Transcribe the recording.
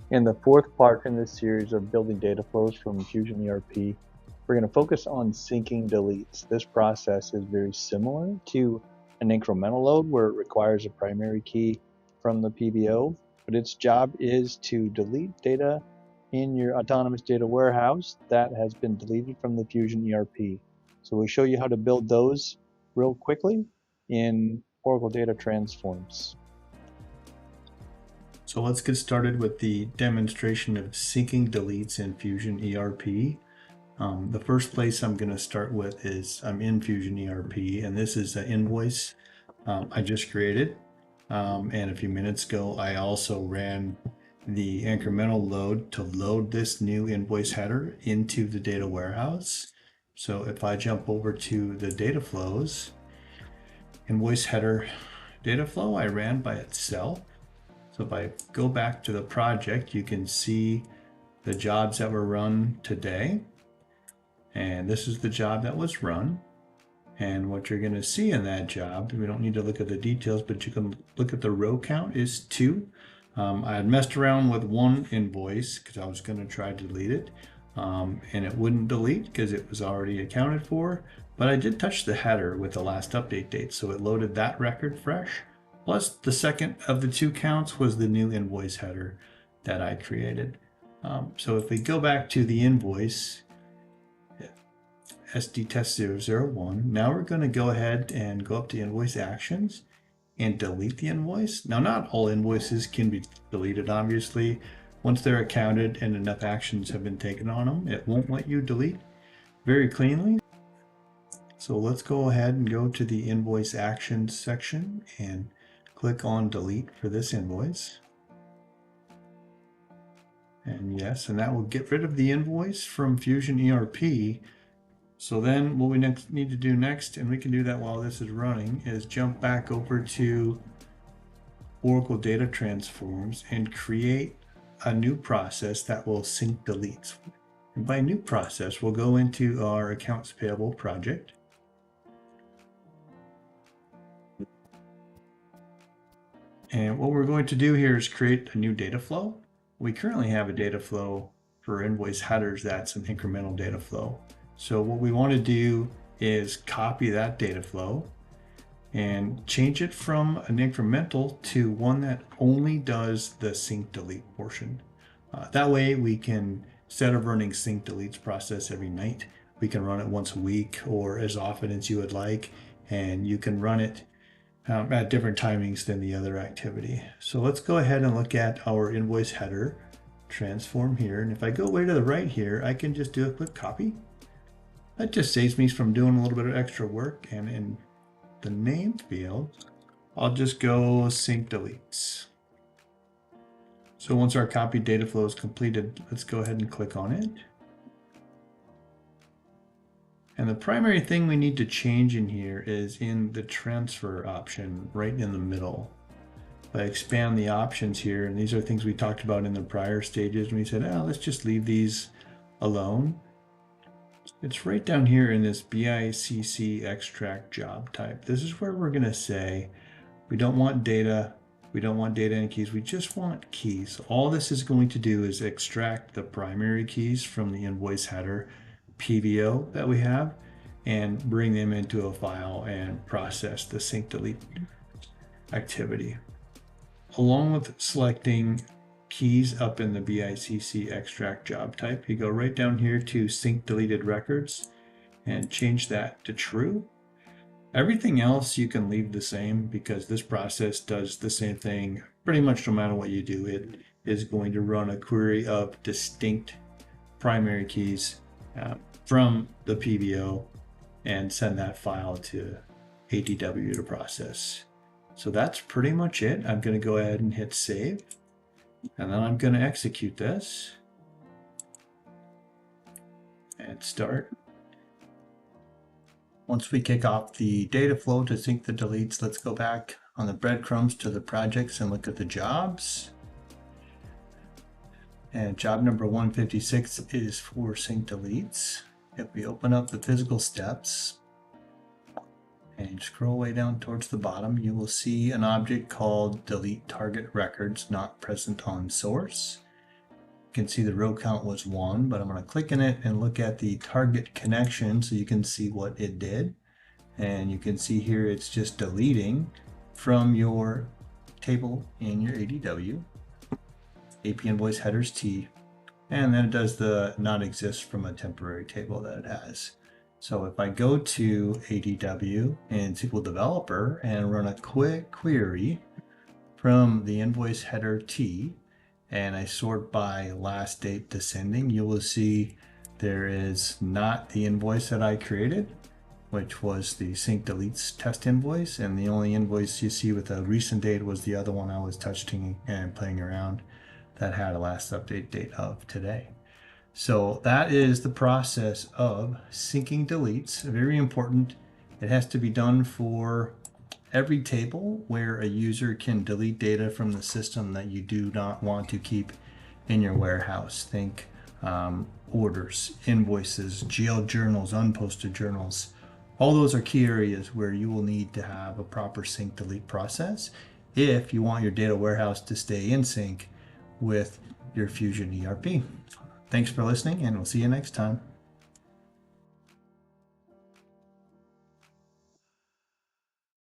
In the fourth part in this series of building data flows from Fusion ERP, we're going to focus on syncing deletes. This process is very similar to an incremental load where it requires a primary key from the PBO, but its job is to delete data in your autonomous data warehouse that has been deleted from the Fusion ERP. So we'll show you how to build those real quickly in Oracle Data Transforms. So let's get started with the demonstration of syncing deletes in Fusion ERP. The first place I'm going to start with is I'm in Fusion ERP, and this is an invoice I just created. And a few minutes ago, I also ran the incremental load to load this new invoice header into the data warehouse. So if I jump over to the data flows, invoice header data flow I ran by itself. So if I go back to the project, you can see the jobs that were run today. And this is the job that was run. And what you're going to see in that job, we don't need to look at the details, but you can look at the row count is 2. I had messed around with one invoice because I was going to try to delete it. And it wouldn't delete because it was already accounted for. But I did touch the header with the last update date, so it loaded that record fresh. Plus, the second of the 2 counts was the new invoice header that I created. So if we go back to the invoice, SD test 001, now we're going to go ahead and go up to invoice actions and delete the invoice. Now, not all invoices can be deleted, obviously. Once they're accounted and enough actions have been taken on them, it won't let you delete very cleanly. So let's go ahead and go to the invoice actions section and click on delete for this invoice. And yes, and that will get rid of the invoice from Fusion ERP. So then what we need to do next, and we can do that while this is running, is jump back over to Oracle Data Transforms and create a new process that will sync deletes. And by new process, we'll go into our accounts payable project. And what we're going to do here is create a new data flow. We currently have a data flow for invoice headers that's an incremental data flow. So what we want to do is copy that data flow and change it from an incremental to one that only does the sync delete portion. That way we can, instead of running sync deletes process every night, we can run it once a week or as often as you would like, and you can run it at different timings than the other activity. So let's go ahead and look at our invoice header transform here. And if I go way to the right here, I can just do a quick copy. That just saves me from doing a little bit of extra work. And in the name field, I'll just go sync deletes. So once our copy data flow is completed, let's go ahead and click on it. And the primary thing we need to change in here is in the transfer option right in the middle. If I expand the options here, and these are things we talked about in the prior stages, and we said, oh, let's just leave these alone. It's right down here in this BICC extract job type. This is where we're going to say we don't want data, we don't want data and keys, we just want keys. All this is going to do is extract the primary keys from the invoice header PBO that we have and bring them into a file and process the sync delete activity. Along with selecting keys up in the BICC extract job type, you go right down here to sync deleted records and change that to true. Everything else you can leave the same because this process does the same thing pretty much no matter what you do. It is going to run a query of distinct primary keys from the PBO and send that file to ADW to process. So that's pretty much it. I'm going to go ahead and hit save, and then I'm going to execute this and start. Once we kick off the data flow to sync the deletes, let's go back on the breadcrumbs to the projects and look at the jobs. And job number 156 is for sync deletes. If we open up the physical steps and scroll way down towards the bottom, you will see an object called delete target records not present on source. You can see the row count was 1, but I'm going to click in it and look at the target connection so you can see what it did. And you can see here it's just deleting from your table in your ADW, AP invoice headers T, and then it does the not exist from a temporary table that it has. So if I go to ADW and SQL Developer and run a quick query from the invoice header T, and I sort by last date descending, you will see there is not the invoice that I created, which was the sync deletes test invoice, and the only invoice you see with a recent date was the other one I was touching and playing around that had a last update date of today. So that is the process of syncing deletes. Very important. It has to be done for every table where a user can delete data from the system that you do not want to keep in your warehouse. Think orders, invoices, GL journals, unposted journals. All those are key areas where you will need to have a proper sync delete process if you want your data warehouse to stay in sync with your Fusion ERP. Thanks for listening, and we'll see you next time.